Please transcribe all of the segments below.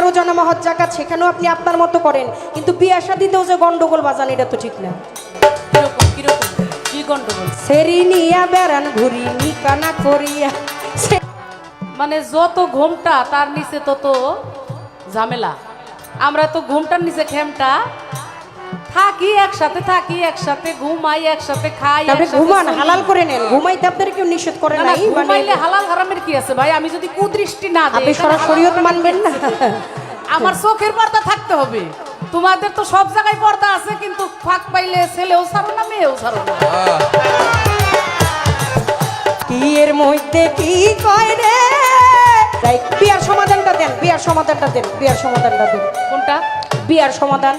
11 জনা হজ জাকাত সেখানেও আপনি আপনার মতো করেন, কিন্তু বিয়ে শাদিতেও যে গন্ডগোল বাজান এটা তো ঠিক না। কিরকম কিরকম কি গন্ডগোল? সেরি নিয়া বেড়ান ঘুরি নিকানা করিয়া, মানে যত ঘুমটা তার নিচে তত ঝামেলা। আমরা তো ঘুমটার নিচে খেমটা থাকি, একসাথে ঘুমাই, একসাথে খাই, আপনি ঘুমান হালাল করে নেন, ঘুমাইতে আপনার কেউ নিষেধ করে নাই। ঘুমাইলে হালাল হারামের কি আছে ভাই? আমি যদি কুদৃষ্টি না দিই, আপনি শরীয়ত মানবেন না? আমার চোখের পর্দা থাকতে হবে। তোমাদের তো সব জায়গায় পর্দা আছে, কিন্তু ফাঁক পাইলে ছেলেও ছাড়ো না, মেয়েও ছাড়ো না। কি এর মধ্যে কি কয় রে? বিয়ার সমাধানটা দেন, বিয়ার সমাধানটা দেন, বিয়ার সমাধানটা দেন। কোনটা বিয়ার সমাধান?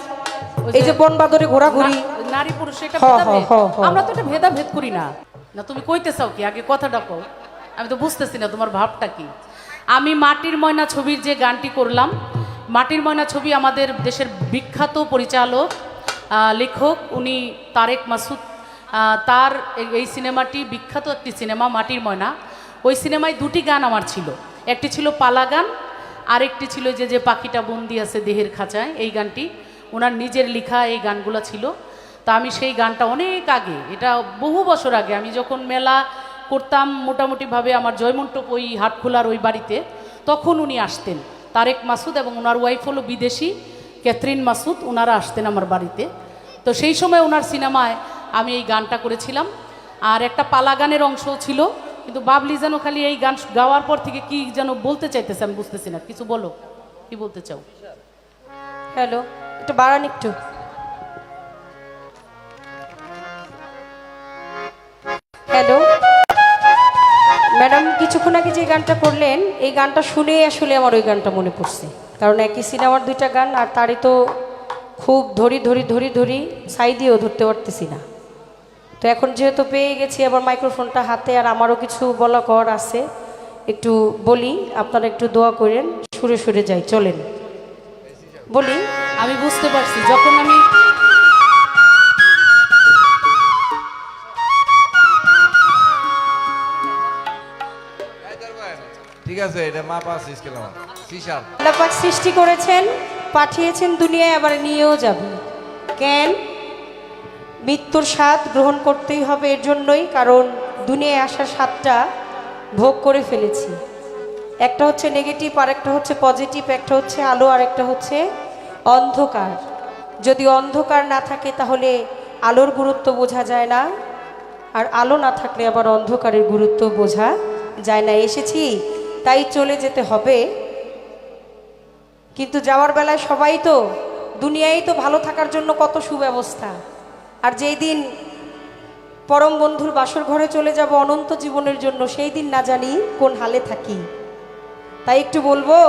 এই যে বনবাদরে ঘোরাঘুরি, নারী পুরুষ এটা ভেদাভেদ। আমরা তো এটা ভেদাভেদ করি না। না তুমি কইতে চাও কি? আগে কথাটা কও, আমি তো বুঝতেছি না তোমার ভাবটা কি। আমি মাটির ময়না ছবির যে গানটি করলাম, মাটির ময়না ছবি আমাদের দেশের বিখ্যাত পরিচালক লেখক উনি তারেক মাসুদ, তার এই সিনেমাটি বিখ্যাত একটি সিনেমা মাটির ময়না। ওই সিনেমায় দুটি গান আমার ছিল, একটি ছিল পালা গান, আরেকটি ছিল যে যে পাখিটা বন্দি আছে দেহের খাঁচায়, এই গানটি ওনার নিজের লেখা এই গানগুলো ছিল। তা আমি সেই গানটা অনেক আগে, এটা বহু বছর আগে, আমি যখন মেলা করতাম মোটামুটিভাবে আমার জয়মন্টপ ওই হাটখোলার ওই বাড়িতে, তখন উনি আসতেন, তারেক মাসুদ এবং ওনার ওয়াইফ হলো বিদেশি ক্যাথরিন মাসুদ, ওনারা আসতেন আমার বাড়িতে। তো সেই সময় ওনার সিনেমায় আমি এই গানটা করেছিলাম। আর একটা পালা গানের অংশও ছিল, কিন্তু বাবলি যেন খালি এই গান গাওয়ার পর থেকে কি যেন বলতে চাইতেছে, আমি বুঝতেছি না। কিছু বলো, কি বলতে চাও? হ্যালো, একটু বাড়ান একটু। হ্যালো ম্যাডাম, কিছুক্ষণ আগে যে গানটা করলেন এই গানটা শুনে আসলে আমার ওই গানটা মনে পড়ছে, কারণ একই সিনেমার দুইটা গান, আর তারই তো খুব ধরি সাই দিয়েও ধরতে পারতেছি না। তো এখন যেহেতু পেয়ে গেছি আবার মাইক্রোফোনটা হাতে, আর আমারও কিছু বলা কর আছে, একটু বলি, আপনারা একটু দোয়া করেন, সুরে সুরে যাই, চলেন বলি। আমি বুঝতে পারছি, যখন আমি ঠিক আছে, এটা মা পাস ইসকেলাম সিসার আল্লাহ পাক সৃষ্টি করেছেন, পাঠিয়েছেন দুনিয়ায়, আবার নিয়েও যাবেন। কেন? মৃত্যুর স্বাদ গ্রহণ করতেই হবে, এর জন্যই, কারণ দুনিয়ায় আসার স্বাদটা ভোগ করে ফেলেছি। একটা হচ্ছে নেগেটিভ, আর একটা হচ্ছে পজিটিভ, একটা হচ্ছে আলো, আর একটা হচ্ছে অন্ধকার। যদি অন্ধকার না থাকে তাহলে আলোর গুরুত্ব বোঝা যায় না, আর আলো না থাকলে আবার অন্ধকারের গুরুত্ব বোঝা যায় না। এসেছি তাই চলে যেতে হবে, কিন্তু যাওয়ার বেলায় সবাই তো দুনিয়ায় তো ভালো থাকার জন্য কত সুব্যবস্থা, আর যেই দিন পরম বন্ধুর বাসর ঘরে চলে যাব অনন্ত জীবনের জন্য, সেই দিন না জানি কোন হালে থাকি। তাই একটু বলবো,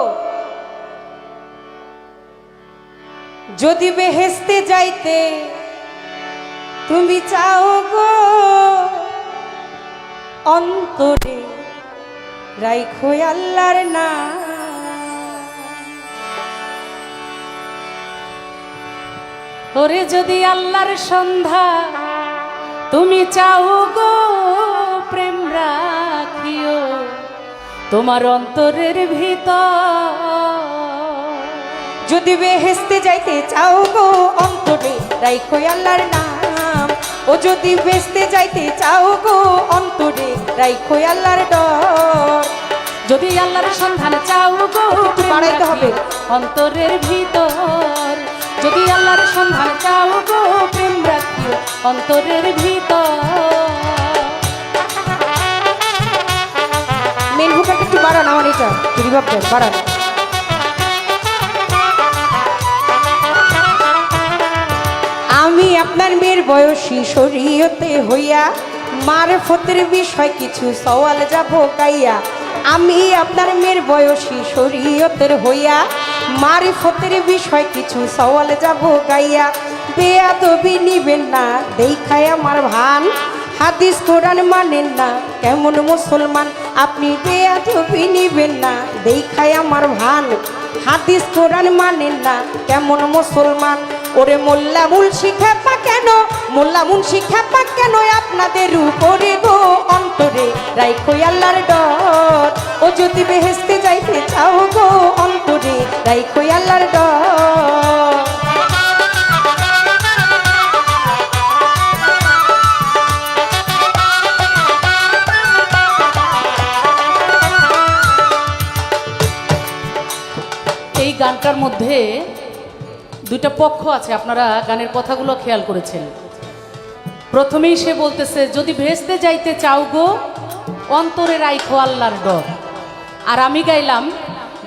যদি বেহেশতে যাইতে তুমি চাও গো, অন্তরে রাইখো আল্লাহর নাম। ওরে যদি আল্লাহর সন্ধ্যা তুমি চাও গো, প্রেম রাখিও তোমার অন্তরের ভিতর। যদি বেহেশতে যাইতে চাও গো, অন্তরে রাইখো আল্লাহর নাম। ও যদি বেহেশতে যাইতে চাও গো, অন্তরে রাইখো আল্লাহর ডর। যদি আল্লাহর সন্ধান চাও গো, বাড়াইতে হবে অন্তরের ভিতর। যদি আল্লাহর সন্ধান চাও গো, প্রেম রাখিও অন্তরের ভিতর। মেন ভোকালটা একটু বাড়ান, আমার এটা রিভাব দেন, বাড়ান। আমি আপনার মেয়ের বয়সী, শরীয়তে হইয়া মারফতের বিষয় কিছু সওয়াল যাব গাইয়া। আমি আপনার মেয়ের বয়সী, শরীয়তের হইয়া মারফতের বিষয় কিছু সওয়াল যাব গাইয়া। বেয়াদবি নিবেন না দেখায় আমার ভান, হাদিস কোরআন মানেন না কেমন মুসলমান। আপনি বেয়াদবি নিবেন না দেখায় আমার ভান, হাদিস কোরআন মানেন না কেমন মুসলমান। ওরে মোল্লা মুন্সি খেপা কেন, মোল্লা মুন্সি খেপা কেন আপনাদের উপরে গো অন্তরে রাইখো আল্লাহর ডর। ও যদি বেহেশতে যাইতে চাও গো অন্তরে রাইখো আল্লাহর ডর। এই গানটার মধ্যে দুইটা পক্ষ আছে, আপনারা গানের কথাগুলো খেয়াল করেছেন। প্রথমেই সে বলতেছে যদি ভেস্তে যাইতে চাও গো অন্তরে রাইখো আল্লাহর ডর। আর আমি গাইলাম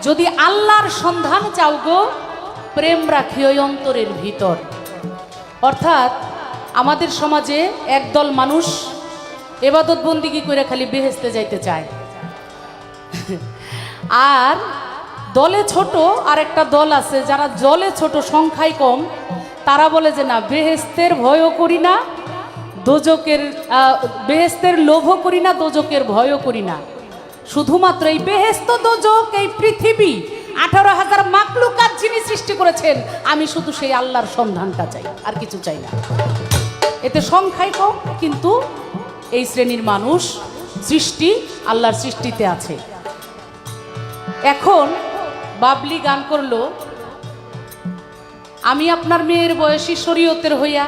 যদি আল্লাহর সন্ধান চাও গো প্রেম রাখি ওই অন্তরের ভিতর। অর্থাৎ আমাদের সমাজে একদল মানুষ এবাদত বন্দিগি করে খালি বেহেস্তে যাইতে চায়, আর দলে ছোট আর একটা দল আছে যারা জলে ছোট সংখ্যায় কম, তারা বলে যে না বেহেস্তের ভয়ও করি না, দোজকের বেহেস্তের লোভও করি না, দোজকের ভয়ও করি না। শুধুমাত্র এই বেহেস্ত দোজক এই পৃথিবী 18,000 মাকলুকাত যিনি সৃষ্টি করেছেন, আমি শুধু সেই আল্লাহর সন্ধানটা চাই, আর কিছু চাই না। এতে সংখ্যায় কম, কিন্তু এই শ্রেণীর মানুষ সৃষ্টি আল্লাহর সৃষ্টিতে আছে। এখন বাবলি গান করলো আমি আপনার মেয়ের বয়সী শরীয়তের হইয়া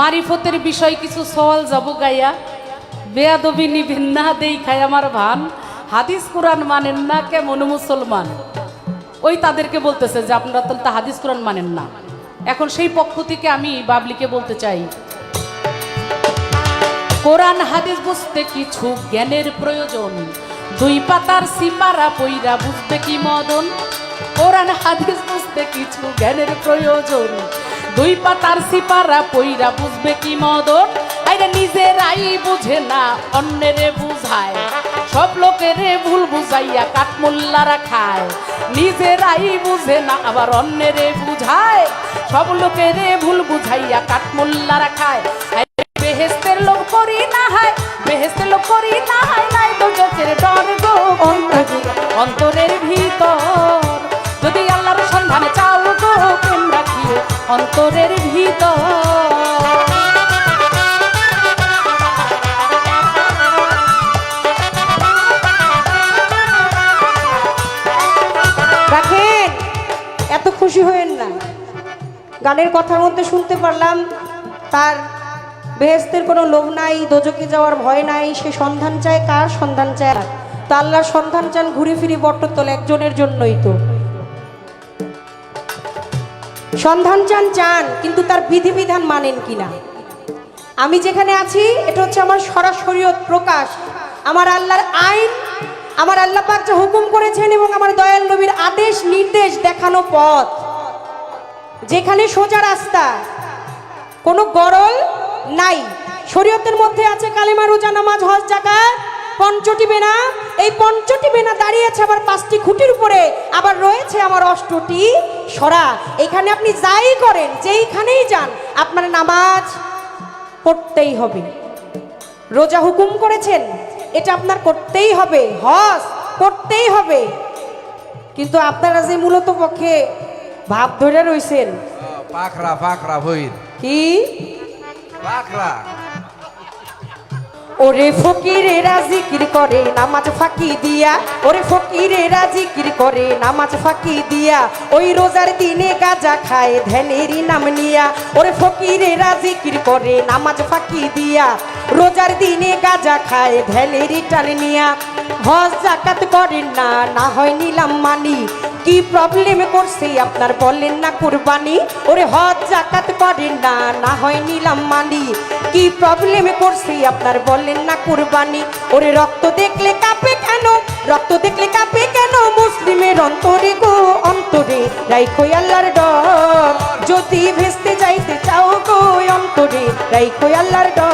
মারিফতের বিষয় কিছু সওয়াল যাব গাইয়া, বেয়াদবি নিবেন না দেই খায় আমার ভান, হাদিস কোরআন মানেন না কেমন মুসলমান। ওই তাদেরকে বলতেছে যে আপনারা তো হাদিস কোরআন মানেন না। এখন সেই পক্ষ থেকে আমি বাবলিকে বলতে চাই কোরআন হাদিস বুঝতে কিছু জ্ঞানের প্রয়োজন, 2 পাতার সিপারা পইরা বুঝবে কি মদন। কোরআন হাদিস বুঝতে কিছু জ্ঞানের প্রয়োজন, 2 পাতার সিপারা পইরা বুঝবে কি মদন। আরে নিজেরাই বুঝে না অন্যেরে বুঝায়, সব লোকেরে ভুল বুঝাইয়া কাঠমোল্লারা খায়। নিজেরাই বুঝে না আবার অন্যেরে বুঝায়, সব লোকেরে ভুল বুঝাইয়া কাঠমোল্লারা খায়। বেহেস্তের লোক করি না হয়, বেহেস্তের লোক করি না হয়, নাই তো চোখের ডর গো অন্তরের ভিতর। যদি আল্লাহর সন্ধানে চাও গো প্রেম রাখিও অন্তরের ভিতর। রাখেন, এত খুশি হয়েন না। গানের কথার মধ্যে শুনতে পারলাম তার বেহেস্তের কোনো লোভ নাই, দোজকে যাওয়ার ভয় নাই। সে সন্ধান চায়, কার সন্ধান চায়? তা আল্লাহর সন্ধান চান ঘুরে ফিরে বটতল একজনের জন্যই তো সন্ধান চান, কিন্তু তার বিধিবিধান মানেন কিনা। আমি যেখানে আছি এটা হচ্ছে আমার সরাসরি প্রকাশ, আমার আল্লাহর আইন, আমার আল্লাহ পাক যা হুকুম করেছেন এবং আমার দয়াল নবীর আদেশ নির্দেশ দেখানো পথ, যেখানে সোজা রাস্তা, কোনো গরল নাই। শরীয়তের মধ্যে আছে কালেমা, রোজা, নামাজ, হজ, যাকাত, পঞ্চটি বেনা। এই পঞ্চটি বেনা দাঁড়িয়েছে আবার 5টি খুঁটির উপরে, আবার রয়েছে আমার 8টি সরা। এখানে আপনি যাই করেন, যেইখানেই যান, আপনার নামাজ পড়তেই হবে। রোজা হুকুম করেছেন, এটা আপনার করতেই হবে, হজ করতেই হবে। কিন্তু আপনারা যে মূলত পক্ষে ভাব ধরে রইছেন পাখরা পাখরা ভইর কি পাখরা। ওরে ফকিরেরা জিকির করে নামাজ ফাঁকি দিয়া, ওরে ফকিরেরা জিকির করে নামাজ ফাঁকি দিয়া, ওই রোজার দিনে গাঁজা খায় ধ্যানেরই নাম নিয়া। ওরে ফকিরেরা জিকির করে নামাজ ফাঁকি দিয়া, রোজার দিনে গাঁজা খায় ধ্যানেরই টান নিয়া। হজ জাকাত করেন না, না হয় নিলাম মানি, কি প্রবলেম করছে আপনার বলেন না কুরবানি। ওরে হজ জাকাত করেন না, না হয় নিলাম মানি, কি প্রবলেম করছে আপনার বলেন না কুরবানি। ওরে রক্ত দেখলে কাঁপে কেন, রক্ত দেখলে কাঁপে কেন, মুসলিমের অন্তরে গো অন্তরে রাইখো আল্লাহর ডর। যদি ভেস্তে যাইতে চাও গো অন্তরে রাইখো আল্লাহর ডর।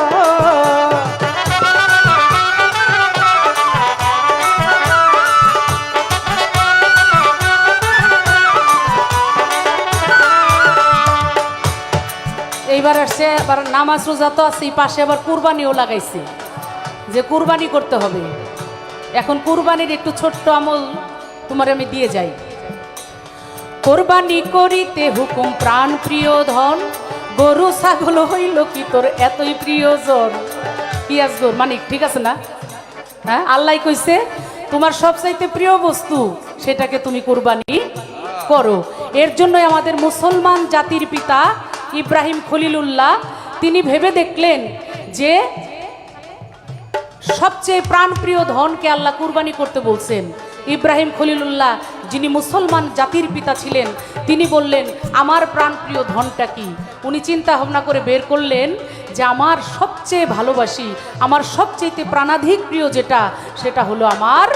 এইবার আসছে আবার নামাজ রোজা তো আছে, পাশে আবার কুরবানিও লাগাইছে যে কুরবানি করতে হবে। এখন কুরবানির একটু ছোট্ট আমল তোমার আমি দিয়ে যাই। কোরবানি করিতে হুকুম প্রাণ প্রিয় ধন, গরু ছাগল হইল কি তোর এতই প্রিয়জন। পিয়াজ গোর মানিক ঠিক আছে না? হ্যাঁ, আল্লাহ কইছে তোমার সবচাইতে প্রিয় বস্তু সেটাকে তুমি কোরবানি করো। এর জন্যই আমাদের মুসলমান জাতির পিতা ইব্রাহিম খলিলুল্লাহ তিনি ভেবে দেখলেন যে সবচেয়ে প্রাণপ্রিয় ধনকে আল্লাহ কুরবানি করতে বলছেন। ইব্রাহিম খলিলুল্লাহ যিনি মুসলমান জাতির পিতা ছিলেন, তিনি বললেন আমার প্রাণপ্রিয় ধনটা কি? উনি চিন্তা ভাবনা করে বের করলেন যে আমার সবচেয়ে ভালোবাসি, আমার সবচেয়ে প্রাণাধিক প্রিয় যেটা, সেটা হলো আমার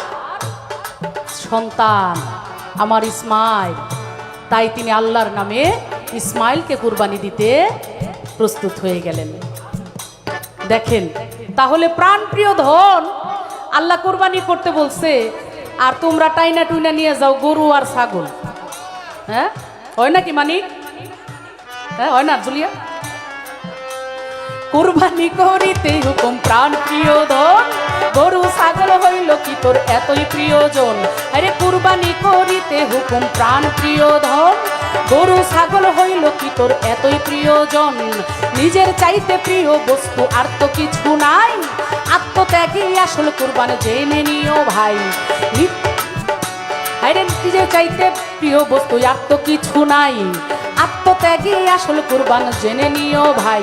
সন্তান, আমার ইসমাইল। তাই তিনি আল্লাহর নামে ইসমাইলকে কুরবানি দিতে প্রস্তুত হয়ে গেলেন। দেখেন, তাহলে প্রাণপ্রিয় ধন আল্লাহ কোরবানি করতে বলছে, আর তোমরা টাইনা টুইনা নিয়ে যাও গরু আর ছাগল। হ্যাঁ, হয় নাকি মানিক? হ্যাঁ, হয় না জুলিয়া? কোরবানি করিতে হুকুম প্রাণ প্রিয় ধন, গরু ছাগল হইল কি তোর এতই প্রিয়জন। আরে কোরবানি করিতে হুকুম প্রাণ প্রিয় ধন, গরু ছাগল হইল কি তোর এতই প্রিয়জন। নিজের চাইতে প্রিয় বস্তু আর তো কিছু নাই, আত্মত্যাগী আসল কুরবান জেনে নিও ভাই। আরে নিজের চাইতে প্রিয় বস্তু আর তো কিছু নাই, আত্মত্যাগী আসল কুরবান জেনে নিও ভাই।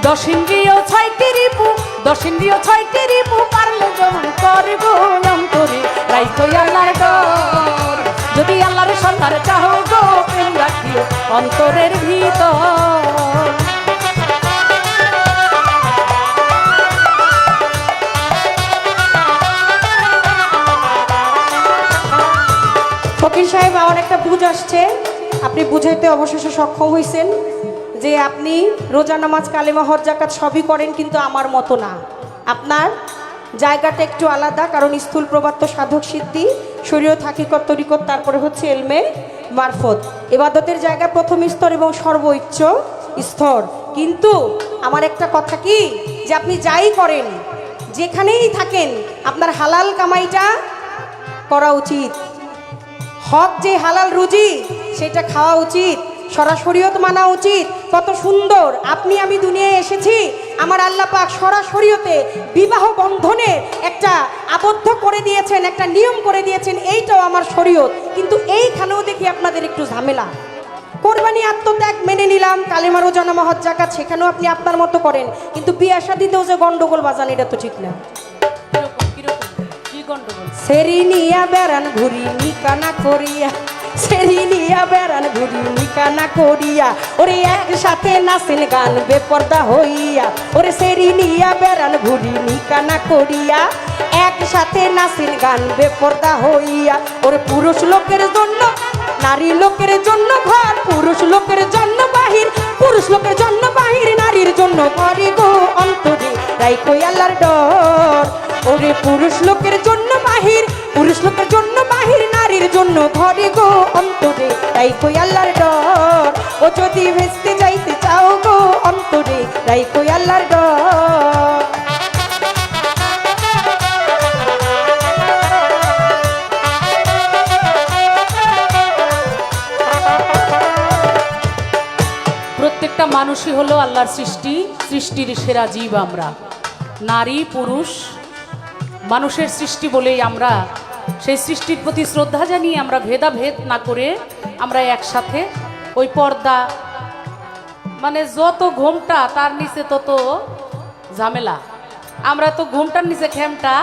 10 ইন্দ্রিয় 6টি রিপু, 10 ইন্দ্রিয় 6টি রিপু, পারলে যেমন করবো অন্তরে রাইখো আল্লাহর ডর। যদি আল্লাহর সন্ধান চাহো গো, প্রেম রাখিও অন্তরের ভিতর। ফকির সাহেব, আমার একটা বুঝ আসছে, আপনি বুঝাইতে অবশেষে সক্ষম হয়েছেন যে আপনি রোজা নামাজ কালেমা হজ জাকাত সবই করেন, কিন্তু আমার মতো না। আপনার জায়গাটা একটু আলাদা, কারণ স্থূল প্রবাত্য সাধক সিদ্ধি, শরীয়ত হাকিকত তরিকত, তারপরে হচ্ছে এলমে মারফত। ইবাদতের জায়গা প্রথম স্তর এবং সর্বোচ্চ স্তর। কিন্তু আমার একটা কথা কি, যে আপনি যাই করেন, যেখানেই থাকেন, আপনার হালাল কামাইটা করা উচিত। হক যে হালাল রুজি সেটা খাওয়া উচিত, সরাসরিয়ত মানা উচিত। কত সুন্দর আপনি আমি দুনিয়ায় এসেছি, আমার আল্লাহ পাক সরাসরিয়তে বিবাহ বন্ধনে একটা আবদ্ধ করে দিয়েছেন, একটা নিয়ম করে দিয়েছেন, এইটাও আমার শরীয়ত। কিন্তু এইখানেও দেখি আপনাদের একটু ঝামেলা। কোরবানি আত্মত্যাগ মেনে নিলাম, কালেমা রোজা নামাজ হজ জাকাত সেখানেও আপনি আপনার মতো করেন, কিন্তু বিয়ে শাদীতেও যে গন্ডগোল বাজান, এটা তো ঠিক না। সেরি নিয়া বেড়ান ঘুরি নিকানা করিয়া, সেরি নিয়া বেড়ান ঘুরি নিকানা করিয়া, ওরে একসাথে নাচেন গান বেপর্দা হইয়া। ওরে সেরি নিয়া বেড়ান ঘুরি নিকানা করিয়া, একসাথে নাচেন গান বেপর্দা হইয়া। ওরে পুরুষ লোকের জন্য নারী লোকের জন্য ঘর, পুরুষ লোকের জন্য বাহির, পুরুষ লোকের জন্য বাহির, নারীর জন্য ঘরে গো অন্তরে রাইখো আল্লাহর ডর। ওরে পুরুষ লোকের জন্য বাহির, পুরুষ লোকের জন্য বাহির, নারীর জন্য ঘরে গো অন্তরে রাইখো আল্লাহর ডর। ও যদি ভেস্তে যাইতে চাও গো অন্তরে রাইখো আল্লাহর ডর। প্রত্যেকটা মানুষই হলো আল্লাহর সৃষ্টি, সৃষ্টির সেরা জীব আমরা। নারী পুরুষ মানুষের সৃষ্টি বলেই আমরা সেই সৃষ্টির প্রতি শ্রদ্ধা জানিয়ে আমরা ভেদাভেদ না করে আমরা একসাথে ওই পর্দা, মানে যত ঘোমটা তার নিচে তত ঝামেলা। আমরা তো ঘোমটার নিচে খেমটা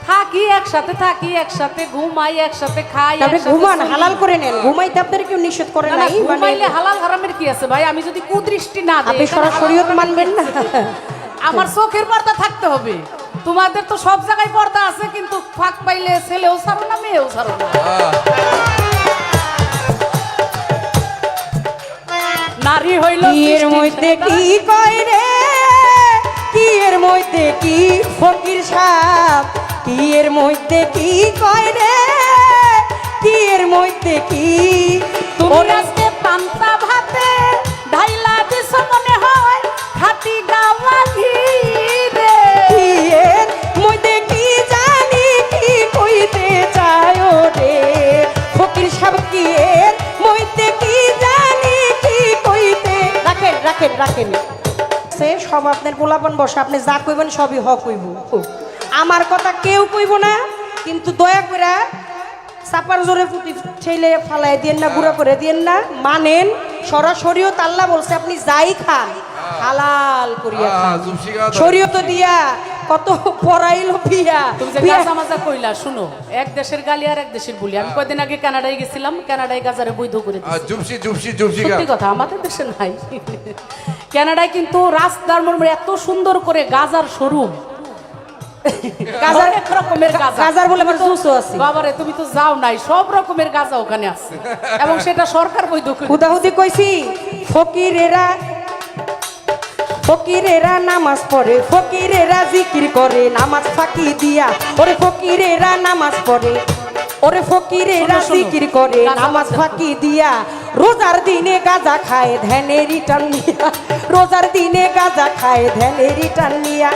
থাকি, একসাথে থাকি, একসাথে ঘুমাই, একসাথে খাই, ঘুমান হালাল করে নেন। ঘুমাইতে আপনার কেউ নিষেধ করে নাই। ঘুমাইলে হালাল হারামের কি আছে ভাই? আমি যদি কুদৃষ্টি না দিই, আপনি সরাসরি মানবেন না। আমার চোখের পর্দা থাকতে হবে। তোমাদের তো সব জায়গায় পর্দা আছে, কিন্তু ফাঁক পাইলে ছেলেও ছাড়ো না, মেয়েও ছাড়ো না। নারী হইল এর মধ্যে কি কয় রে, কি এর মধ্যে কি ফকির সাহেব, কি এর মধ্যে কি কয় রে, কি এর মধ্যে কি। তুমি আজকে পান্তা ভাতে ঢাইলা দিছ মনে হয় খাটি গাওয়া ঘি রে। কি এর মধ্যে কি জানি কি কইতে চায় রে, ফকির সাহেব কি এর কইতে কি জানি কি কইতে রাখেন রাখেন রাখেন সে সব আপনার পোলাপন বসে আপনি যা কইবেন সবই হক কইব আমার কথা কেউ কইব না কিন্তু দয়া করে চাপার জোরে পুঁতি ঠেলে ফালাই দিয়েন না গুঁড়া করে দিয়েন না মানেন সরাসরিও তাল্লা বলছে আপনি যাই খান হালাল করিয়া খান শরীয়ত দিয়া কত পড়াইলো বিয়া তুমি যে গাজা মাজা কইলা শুনো এক দেশের গালি আর এক দেশের বলি আমি কয়দিন আগে কানাডায় গেছিলাম কানাডায় গাজারে বৈধ করে দিয়েছে জুপসি জুপসি জুপসি সত্যি কথা আমাদের দেশে নাই কানাডায় কিন্তু রাস্তার মোড়ে এত সুন্দর করে গাজার শোরুম গাজার এক রকমের গাজা গাজার বলে আমার জুসও আছে বাবারে তুমি তো যাও নাই সব রকমের গাজা ওখানে আছে এবং সেটা সরকার বৈধ করে হুদাহুদি কইছি ফকিরেরা ফকিরেরা নামাজ পড়ে ফকিরেরা জিকির করে নামাজ ফাঁকি দিয়া ওরে ফকিরেরা নামাজ পড়ে ওরে ফকিরেরা শোনো, শোনো। জিকির করে গাঁজা নামাজ বাজে। ফাঁকি দিয়া রোজার দিনে গাঁজা খায় ধ্যানের রিটার্ন নিয়া রোজার দিনে গাঁজা খায় ধ্যানের রিটার্ন নিয়া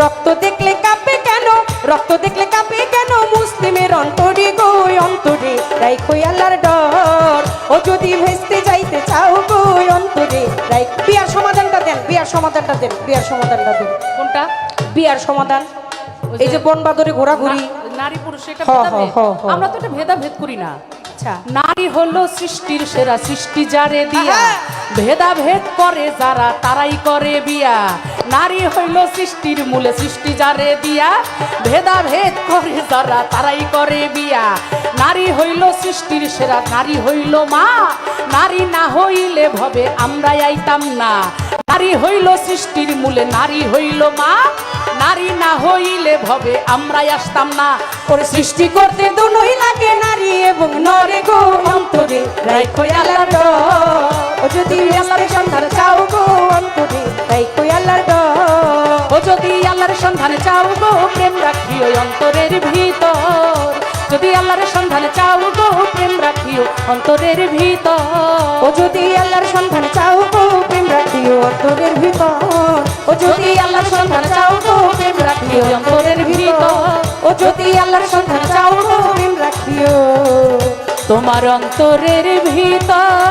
রক্ত দেখলে কাঁপে কেন রক্ত দেখলে কাঁপে কেন মুসলিমের অন্তরে গো অন্তরে রাইখো আল্লাহর ডর ও যদি ভেস্তে যাইতে চাও গো অন্তরে রাইখ বিয়ার সমাধানটা দেন বিয়ার সমাধানটা দেন বিয়ার সমাধানটা দেন কোনটা বিয়ার সমাধান এই যে বন বাদরে ঘোরাঘুরি নারী পুরুষ এটা হ, হ, ভেদাভেদ। হ, হ। আমরা তো এটা ভেদাভেদ করি না আচ্ছা নারী হলো সৃষ্টির সেরা সৃষ্টি যারে দিয়া আহা! ভেদাভেদ করে যারা তারাই করে বিয়া নারী হইল সৃষ্টির মূলে সৃষ্টি যারে দিয়া ভেদাভেদ করে যারা তারাই করে বিয়া নারী হইল সৃষ্টির সেরা নারী হইল মা নারী না হইলে ভবে আমরা আইতাম না নারী হইল সৃষ্টির মূলে নারী হইল মা নারী না হইলে ভবে আমরা আসতাম না ওর সৃষ্টি করতে দুনোই লাগে নারী এবং নরে গো অন্তরে রাইখো আল্লাহর ডর ও যদি আল্লাহর সন্ধান চাও গো অন্তরে রাইখো আল্লাহর ডর ও যদি আল্লাহর সন্ধানে চাও গো প্রেম রাখিও অন্তরের ভিতর যদি আল্লাহর সন্ধানে চাও গো প্রেম রাখিও অন্তরের ভিতর ও যদি আল্লাহর সন্ধান চাও গো প্রেম রাখিও অন্তরের ভিতর ও যদি আল্লাহর সন্ধান চাও গো প্রেম রাখিও অন্তরের ভিতর ও যদি আল্লাহর সন্ধান চাও গো প্রেম রাখিও তোমার অন্তরের ভিতর